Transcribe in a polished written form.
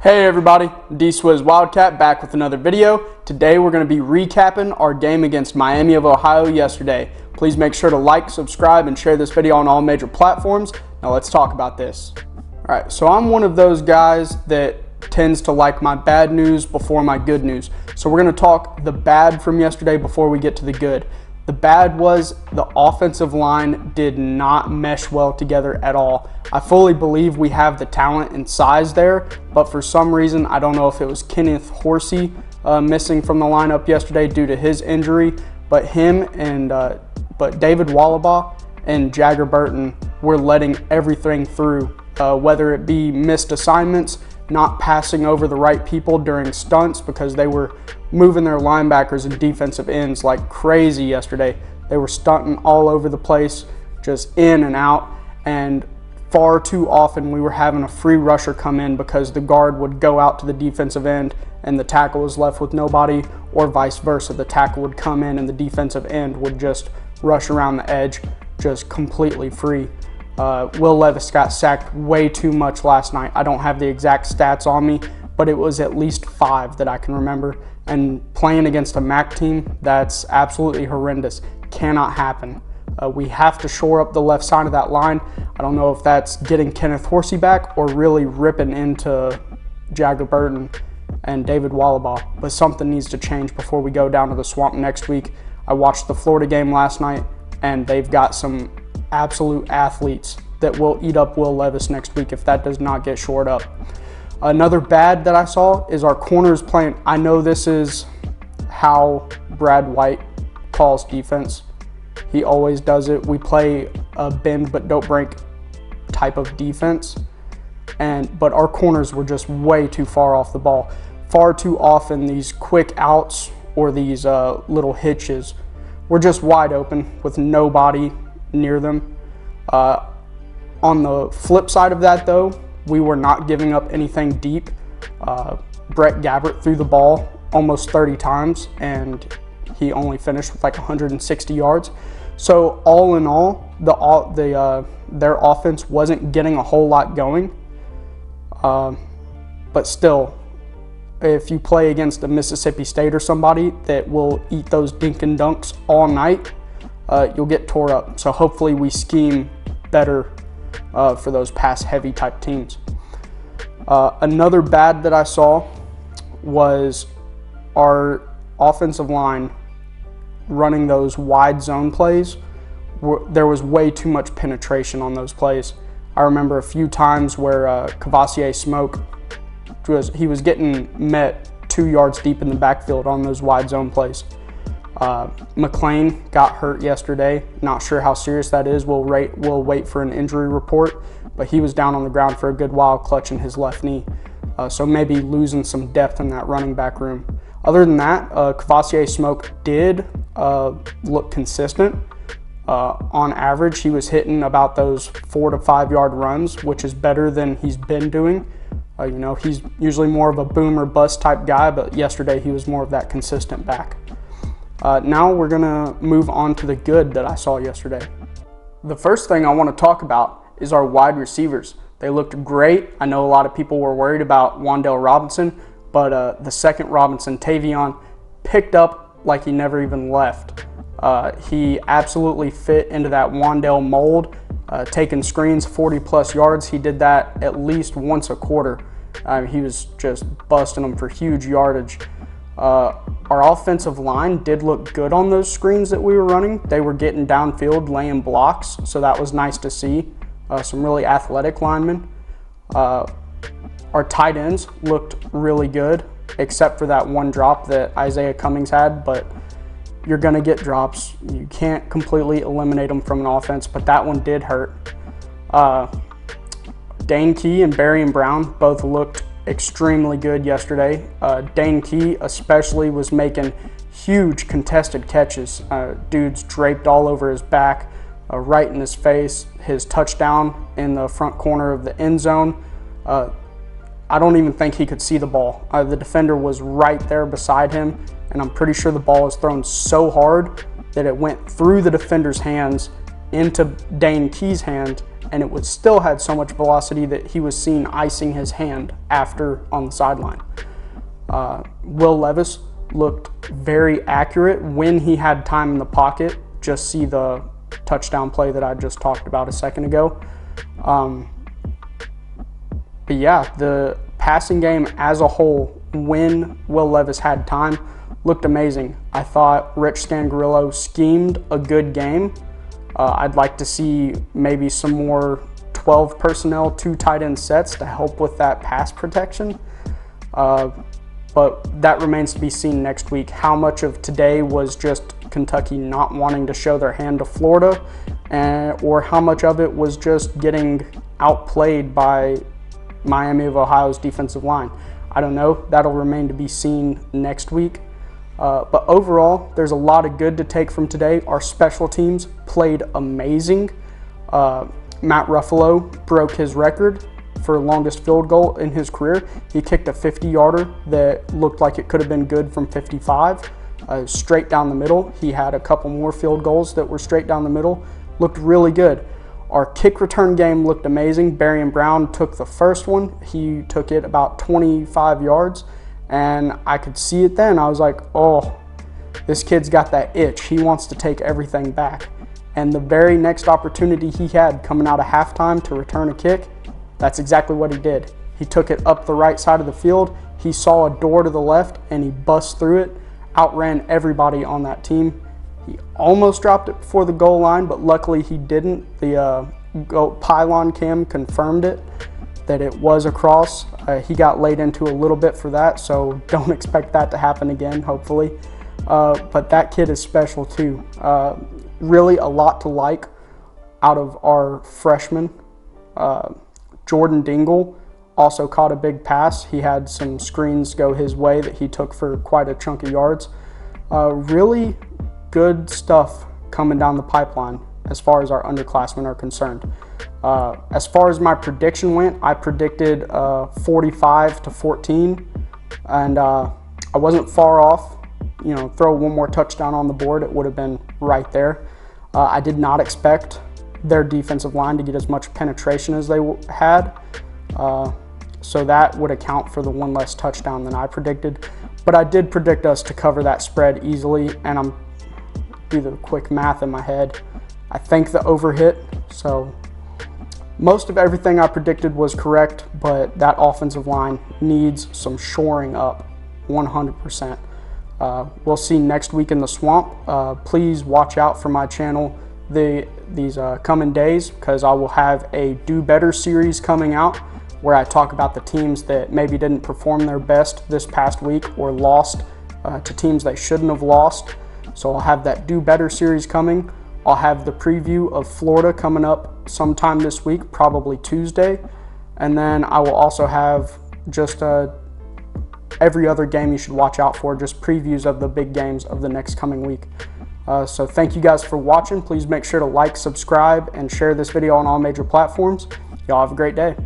Hey everybody, D-Swizz Wildcat back with another video. Today we're going to be recapping our game against Miami of Ohio yesterday. Please make sure to like, subscribe, and share this video on all major platforms. Now let's talk about this. Alright, so I'm one of those guys that tends to like my bad news before my good news. So we're going to talk the bad from yesterday before we get to the good. The bad was the offensive line did not mesh well together at all. I fully believe we have the talent and size there, but for some reason, I don't know if it was Kenneth Horsey missing from the lineup yesterday due to his injury, but him and but David Wohlabaugh and Jagger Burton were letting everything through, whether it be missed assignments, not passing over the right people during stunts because they were moving their linebackers and defensive ends like crazy yesterday. They were stunting all over the place, just in and out, and far too often we were having a free rusher come in because the guard would go out to the defensive end and the tackle was left with nobody, or vice versa. The tackle would come in and the defensive end would just rush around the edge, just completely free. Will Levis got sacked way too much last night. I don't have the exact stats on me, but it was at least 5 that I can remember. And playing against a MAC team, that's absolutely horrendous. Cannot happen. We have to shore up the left side of that line. I don't know if that's getting Kenneth Horsey back or really ripping into Jagger Burton and David Wohlabaugh, but something needs to change before we go down to the Swamp next week. I watched the Florida game last night, and they've got some absolute athletes that will eat up Will Levis next week if that does not get shored up. Another bad that I saw is our corners playing. I know this is how Brad White calls defense. He always does it. We play a bend but don't break type of defense, but our corners were just way too far off the ball. Far too often these quick outs or these little hitches were just wide open with nobody near them. On the flip side of that though, we were not giving up anything deep. Brett Gabbert threw the ball almost 30 times and he only finished with like 160 yards. So all in all, their offense wasn't getting a whole lot going. But still, if you play against a Mississippi State or somebody that will eat those dink and dunks all night, you'll get tore up. So hopefully we scheme better for those pass-heavy type teams. Another bad that I saw was our offensive line running those wide zone plays. There was way too much penetration on those plays. I remember a few times where Kavosiey Smoke he was getting met 2 yards deep in the backfield on those wide zone plays. McLean got hurt yesterday. Not sure how serious that is. We'll wait for an injury report, but he was down on the ground for a good while clutching his left knee. So maybe losing some depth in that running back room. Other than that, Kavosiey Smoke did look consistent. On average, he was hitting about those 4 to 5 yard runs, which is better than he's been doing. He's usually more of a boom or bust type guy, but yesterday he was more of that consistent back. Now we're going to move on to the good that I saw yesterday. The first thing I want to talk about is our wide receivers. They looked great. I know a lot of people were worried about Wan'Dale Robinson, but the second Robinson, Tavion, picked up like he never even left. He absolutely fit into that Wan'Dale mold, taking screens 40-plus yards. He did that at least once a quarter. He was just busting them for huge yardage. Our offensive line did look good on those screens that we were running. They were getting downfield, laying blocks, so that was nice to see. Some really athletic linemen. Our tight ends looked really good, except for that one drop that Isaiah Cummings had, but you're going to get drops. You can't completely eliminate them from an offense, but that one did hurt. Dane Key and Barian Brown both looked extremely good yesterday. Dane Key especially was making huge contested catches. Dudes draped all over his back, right in his face. His touchdown in the front corner of the end zone, I don't even think he could see the ball. The defender was right there beside him, and I'm pretty sure the ball was thrown so hard that it went through the defender's hands into Dane Key's hand and it still had so much velocity that he was seen icing his hand after on the sideline. Will Levis looked very accurate when he had time in the pocket. Just see the touchdown play that I just talked about a second ago. But yeah, the passing game as a whole, when Will Levis had time, looked amazing. I thought Rich Scangarillo schemed a good game. I'd like to see maybe some more 12 personnel, 2 tight end sets to help with that pass protection. But that remains to be seen next week. How much of today was just Kentucky not wanting to show their hand to Florida, or how much of it was just getting outplayed by Miami of Ohio's defensive line? I don't know. That'll remain to be seen next week. But overall, there's a lot of good to take from today. Our special teams played amazing. Matt Ruffalo broke his record for longest field goal in his career. He kicked a 50-yarder that looked like it could have been good from 55, straight down the middle. He had a couple more field goals that were straight down the middle. Looked really good. Our kick return game looked amazing. Barian Brown took the first one. He took it about 25 yards, and I could see it then. I was like, oh, this kid's got that itch. He wants to take everything back. And the very next opportunity he had coming out of halftime to return a kick, that's exactly what he did. He took it up the right side of the field. He saw a door to the left, and he bust through it, outran everybody on that team. He almost dropped it before the goal line, but luckily he didn't. The pylon cam confirmed it, that it was across. He got laid into a little bit for that, so don't expect that to happen again, hopefully. But that kid is special too. Really a lot to like out of our freshmen. Jordan Dingle also caught a big pass. He had some screens go his way that he took for quite a chunk of yards. Really good stuff coming down the pipeline as far as our underclassmen are concerned. As far as my prediction went, I predicted 45-14, and I wasn't far off. You know, throw one more touchdown on the board, it would have been right there. I did not expect their defensive line to get as much penetration as they had. So that would account for the one less touchdown than I predicted. But I did predict us to cover that spread easily, and I'm do the quick math in my head. I think the over hit, so most of everything I predicted was correct, but that offensive line needs some shoring up, 100%. We'll see next week in the swamp. Please watch out for my channel these coming days, because I will have a Do Better series coming out where I talk about the teams that maybe didn't perform their best this past week or lost to teams they shouldn't have lost. So I'll have that Do Better series coming. I'll have the preview of Florida coming up sometime this week, probably Tuesday. And then I will also have just every other game you should watch out for, just previews of the big games of the next coming week. So thank you guys for watching. Please make sure to like, subscribe, and share this video on all major platforms. Y'all have a great day.